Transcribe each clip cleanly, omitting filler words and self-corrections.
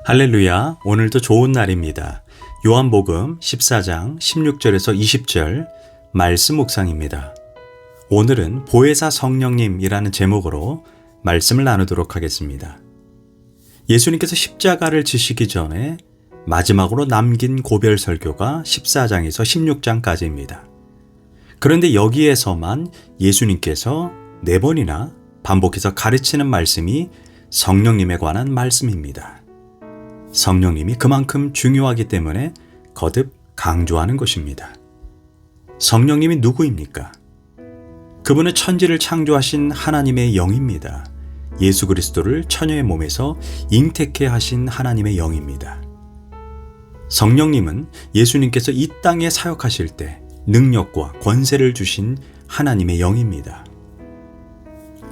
할렐루야, 오늘도 좋은 날입니다. 요한복음 14장 16절에서 20절 말씀 묵상입니다. 오늘은 보혜사 성령님이라는 제목으로 말씀을 나누도록 하겠습니다. 예수님께서 십자가를 지시기 전에 마지막으로 남긴 고별 설교가 14장에서 16장까지입니다. 그런데 여기에서만 예수님께서 4번이나 반복해서 가르치는 말씀이 성령님에 관한 말씀입니다. 성령님이 그만큼 중요하기 때문에 거듭 강조하는 것입니다. 성령님이 누구입니까? 그분은 천지를 창조하신 하나님의 영입니다. 예수 그리스도를 처녀의 몸에서 잉태케 하신 하나님의 영입니다. 성령님은 예수님께서 이 땅에 사역하실 때 능력과 권세를 주신 하나님의 영입니다.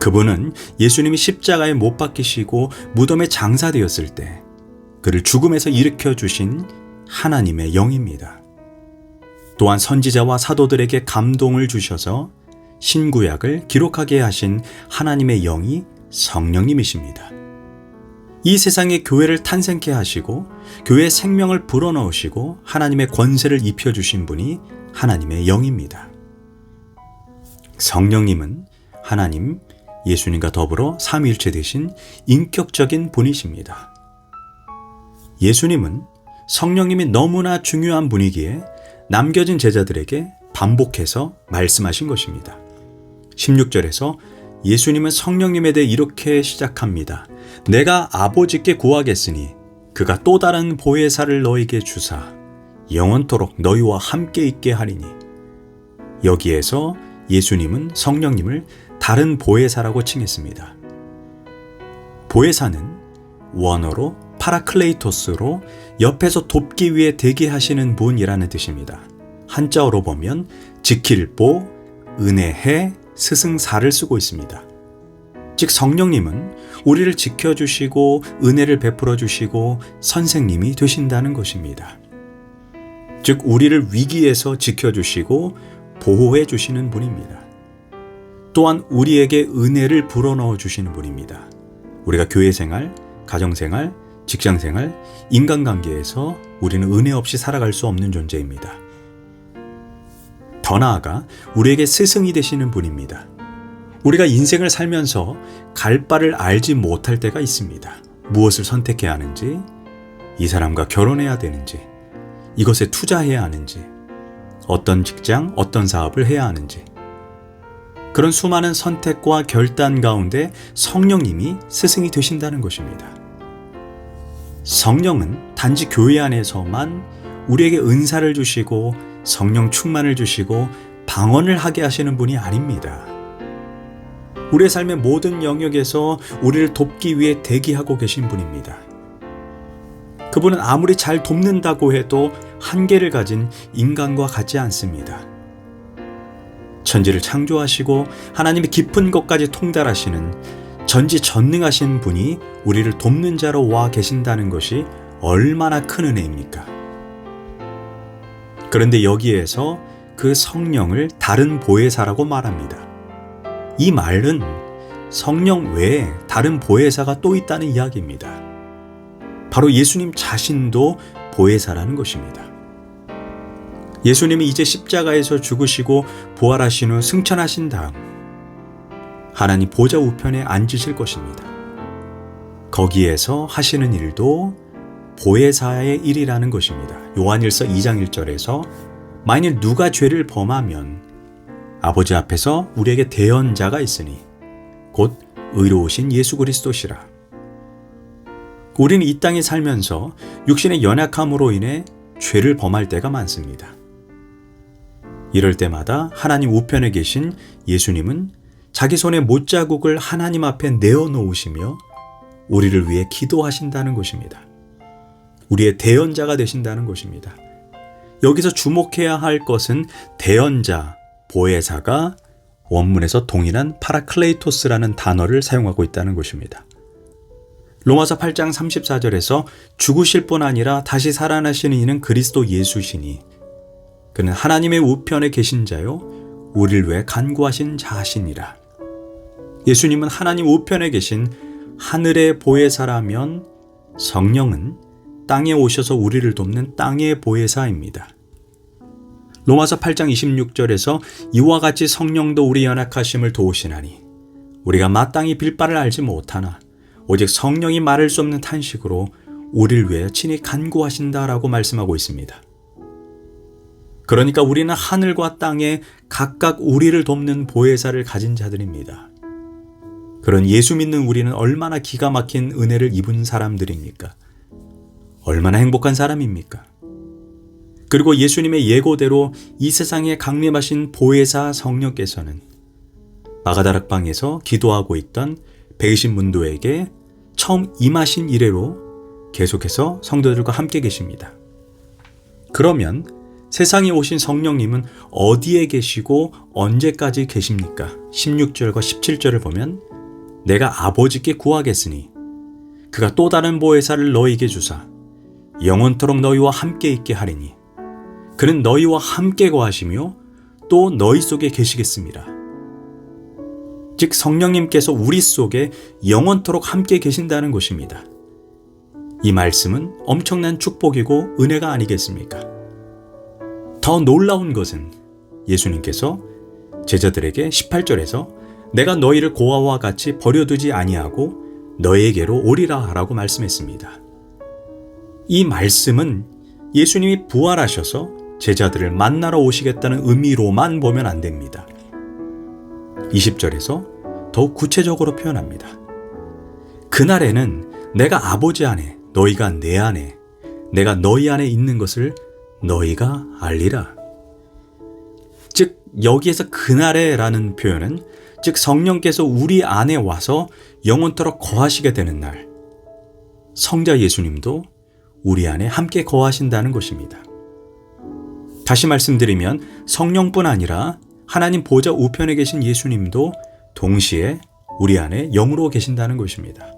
그분은 예수님이 십자가에 못 박히시고 무덤에 장사되었을 때 그를 죽음에서 일으켜 주신 하나님의 영입니다. 또한 선지자와 사도들에게 감동을 주셔서 신구약을 기록하게 하신 하나님의 영이 성령님이십니다. 이 세상에 교회를 탄생케 하시고 교회의 생명을 불어넣으시고 하나님의 권세를 입혀주신 분이 하나님의 영입니다. 성령님은 하나님, 예수님과 더불어 삼위일체 되신 인격적인 분이십니다. 예수님은 성령님이 너무나 중요한 분이기에 남겨진 제자들에게 반복해서 말씀하신 것입니다. 16절에서 예수님은 성령님에 대해 이렇게 시작합니다. 내가 아버지께 구하겠으니 그가 또 다른 보혜사를 너에게 주사 영원토록 너희와 함께 있게 하리니. 여기에서 예수님은 성령님을 다른 보혜사라고 칭했습니다. 보혜사는 원어로 파라클레이토스로 옆에서 돕기 위해 대기하시는 분이라는 뜻입니다. 한자어로 보면 지킬보, 은혜해, 스승사를 쓰고 있습니다. 즉 성령님은 우리를 지켜주시고 은혜를 베풀어 주시고 선생님이 되신다는 것입니다. 즉 우리를 위기에서 지켜주시고 보호해 주시는 분입니다. 또한 우리에게 은혜를 불어넣어 주시는 분입니다. 우리가 교회생활, 가정생활, 직장생활, 인간관계에서 우리는 은혜 없이 살아갈 수 없는 존재입니다. 더 나아가 우리에게 스승이 되시는 분입니다. 우리가 인생을 살면서 갈 바를 알지 못할 때가 있습니다. 무엇을 선택해야 하는지, 이 사람과 결혼해야 되는지, 이것에 투자해야 하는지, 어떤 직장, 어떤 사업을 해야 하는지. 그런 수많은 선택과 결단 가운데 성령님이 스승이 되신다는 것입니다. 성령은 단지 교회 안에서만 우리에게 은사를 주시고 성령 충만을 주시고 방언을 하게 하시는 분이 아닙니다. 우리의 삶의 모든 영역에서 우리를 돕기 위해 대기하고 계신 분입니다. 그분은 아무리 잘 돕는다고 해도 한계를 가진 인간과 같지 않습니다. 천지를 창조하시고 하나님의 깊은 것까지 통달하시는 전지전능하신 분이 우리를 돕는 자로 와 계신다는 것이 얼마나 큰 은혜입니까? 그런데 여기에서 그 성령을 다른 보혜사라고 말합니다. 이 말은 성령 외에 다른 보혜사가 또 있다는 이야기입니다. 바로 예수님 자신도 보혜사라는 것입니다. 예수님이 이제 십자가에서 죽으시고 부활하신 후 승천하신 다음 하나님 보좌 우편에 앉으실 것입니다. 거기에서 하시는 일도 보혜사의 일이라는 것입니다. 요한일서 2장 1절에서 만일 누가 죄를 범하면 아버지 앞에서 우리에게 대언자가 있으니 곧 의로우신 예수 그리스도시라. 우리는 이 땅에 살면서 육신의 연약함으로 인해 죄를 범할 때가 많습니다. 이럴 때마다 하나님 우편에 계신 예수님은 자기 손에 못자국을 하나님 앞에 내어놓으시며 우리를 위해 기도하신다는 것입니다. 우리의 대언자가 되신다는 것입니다. 여기서 주목해야 할 것은 대언자, 보혜사가 원문에서 동일한 파라클레이토스라는 단어를 사용하고 있다는 것입니다. 로마서 8장 34절에서 죽으실 뿐 아니라 다시 살아나시는 이는 그리스도 예수시니 그는 하나님의 우편에 계신 자요 우리를 위해 간구하신 자시니라. 예수님은 하나님 우편에 계신 하늘의 보혜사라면 성령은 땅에 오셔서 우리를 돕는 땅의 보혜사입니다. 로마서 8장 26절에서 이와 같이 성령도 우리 연약하심을 도우시나니 우리가 마땅히 빌 바를 알지 못하나 오직 성령이 말할 수 없는 탄식으로 우리를 위해 친히 간구하신다라고 말씀하고 있습니다. 그러니까 우리는 하늘과 땅에 각각 우리를 돕는 보혜사를 가진 자들입니다. 그런 예수 믿는 우리는 얼마나 기가 막힌 은혜를 입은 사람들입니까? 얼마나 행복한 사람입니까? 그리고 예수님의 예고대로 이 세상에 강림하신 보혜사 성령께서는 마가다락방에서 기도하고 있던 백이신 문도에게 처음 임하신 이래로 계속해서 성도들과 함께 계십니다. 그러면 세상에 오신 성령님은 어디에 계시고 언제까지 계십니까? 16절과 17절을 보면 내가 아버지께 구하겠으니 그가 또 다른 보혜사를 너희에게 주사 영원토록 너희와 함께 있게 하리니 그는 너희와 함께 거하시며 또 너희 속에 계시겠습니다. 즉 성령님께서 우리 속에 영원토록 함께 계신다는 것입니다. 이 말씀은 엄청난 축복이고 은혜가 아니겠습니까? 더 놀라운 것은 예수님께서 제자들에게 18절에서 내가 너희를 고아와 같이 버려두지 아니하고 너희에게로 오리라 라고 말씀했습니다. 이 말씀은 예수님이 부활하셔서 제자들을 만나러 오시겠다는 의미로만 보면 안 됩니다. 20절에서 더욱 구체적으로 표현합니다. 그날에는 내가 아버지 안에 너희가 내 안에 내가 너희 안에 있는 것을 너희가 알리라. 즉 여기에서 그날에 라는 표현은 즉 성령께서 우리 안에 와서 영원토록 거하시게 되는 날, 성자 예수님도 우리 안에 함께 거하신다는 것입니다. 다시 말씀드리면 성령뿐 아니라 하나님 보좌 우편에 계신 예수님도 동시에 우리 안에 영으로 계신다는 것입니다.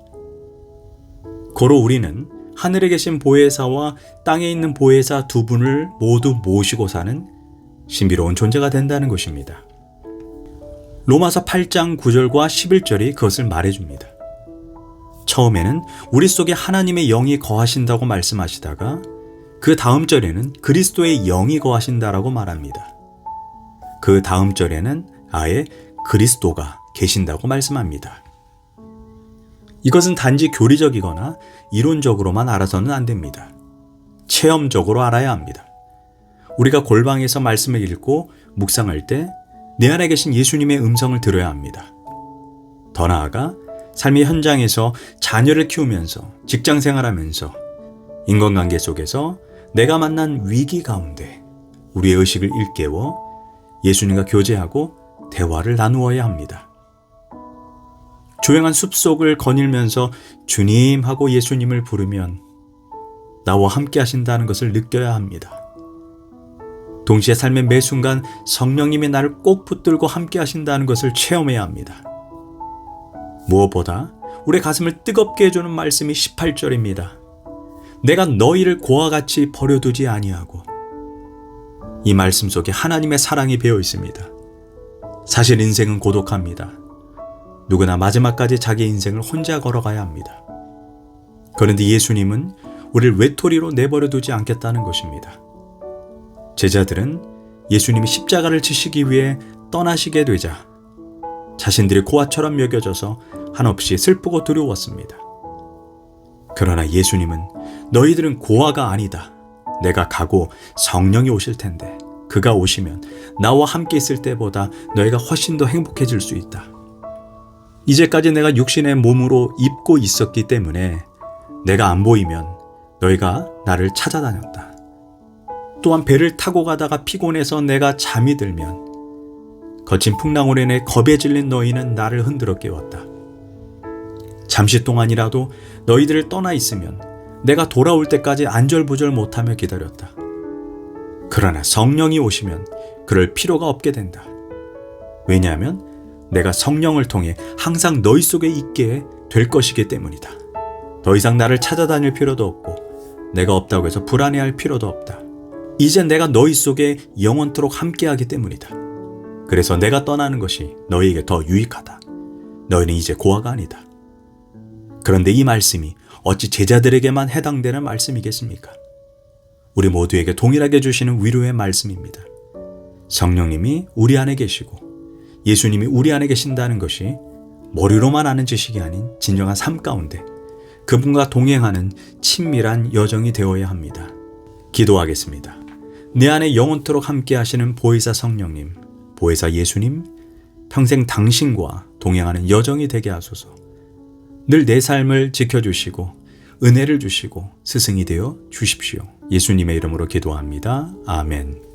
고로 우리는 하늘에 계신 보혜사와 땅에 있는 보혜사 두 분을 모두 모시고 사는 신비로운 존재가 된다는 것입니다. 로마서 8장 9절과 11절이 그것을 말해줍니다. 처음에는 우리 속에 하나님의 영이 거하신다고 말씀하시다가 그 다음 절에는 그리스도의 영이 거하신다라고 말합니다. 그 다음 절에는 아예 그리스도가 계신다고 말씀합니다. 이것은 단지 교리적이거나 이론적으로만 알아서는 안 됩니다. 체험적으로 알아야 합니다. 우리가 골방에서 말씀을 읽고 묵상할 때 내 안에 계신 예수님의 음성을 들어야 합니다. 더 나아가 삶의 현장에서 자녀를 키우면서 직장 생활하면서 인간관계 속에서 내가 만난 위기 가운데 우리의 의식을 일깨워 예수님과 교제하고 대화를 나누어야 합니다. 조용한 숲속을 거닐면서 주님 하고 예수님을 부르면 나와 함께 하신다는 것을 느껴야 합니다. 동시에 삶의 매 순간 성령님이 나를 꼭 붙들고 함께 하신다는 것을 체험해야 합니다. 무엇보다 우리 가슴을 뜨겁게 해주는 말씀이 18절입니다. 내가 너희를 고아 같이 버려두지 아니하고. 이 말씀 속에 하나님의 사랑이 배어 있습니다. 사실 인생은 고독합니다. 누구나 마지막까지 자기 인생을 혼자 걸어가야 합니다. 그런데 예수님은 우리를 외톨이로 내버려 두지 않겠다는 것입니다. 제자들은 예수님이 십자가를 지시기 위해 떠나시게 되자 자신들이 고아처럼 여겨져서 한없이 슬프고 두려웠습니다. 그러나 예수님은 너희들은 고아가 아니다. 내가 가고 성령이 오실 텐데 그가 오시면 나와 함께 있을 때보다 너희가 훨씬 더 행복해질 수 있다. 이제까지 내가 육신의 몸으로 입고 있었기 때문에 내가 안 보이면 너희가 나를 찾아다녔다. 또한 배를 타고 가다가 피곤해서 내가 잠이 들면 거친 풍랑으로 인해 겁에 질린 너희는 나를 흔들어 깨웠다. 잠시 동안이라도 너희들을 떠나 있으면 내가 돌아올 때까지 안절부절 못하며 기다렸다. 그러나 성령이 오시면 그럴 필요가 없게 된다. 왜냐하면 내가 성령을 통해 항상 너희 속에 있게 될 것이기 때문이다. 더 이상 나를 찾아다닐 필요도 없고 내가 없다고 해서 불안해할 필요도 없다. 이제 내가 너희 속에 영원토록 함께하기 때문이다. 그래서 내가 떠나는 것이 너희에게 더 유익하다. 너희는 이제 고아가 아니다. 그런데 이 말씀이 어찌 제자들에게만 해당되는 말씀이겠습니까? 우리 모두에게 동일하게 주시는 위로의 말씀입니다. 성령님이 우리 안에 계시고 예수님이 우리 안에 계신다는 것이 머리로만 아는 지식이 아닌 진정한 삶 가운데 그분과 동행하는 친밀한 여정이 되어야 합니다. 기도하겠습니다. 내 안에 영원토록 함께 하시는 보혜사 성령님, 보혜사 예수님, 평생 당신과 동행하는 여정이 되게 하소서. 늘 내 삶을 지켜주시고 은혜를 주시고 스승이 되어 주십시오. 예수님의 이름으로 기도합니다. 아멘.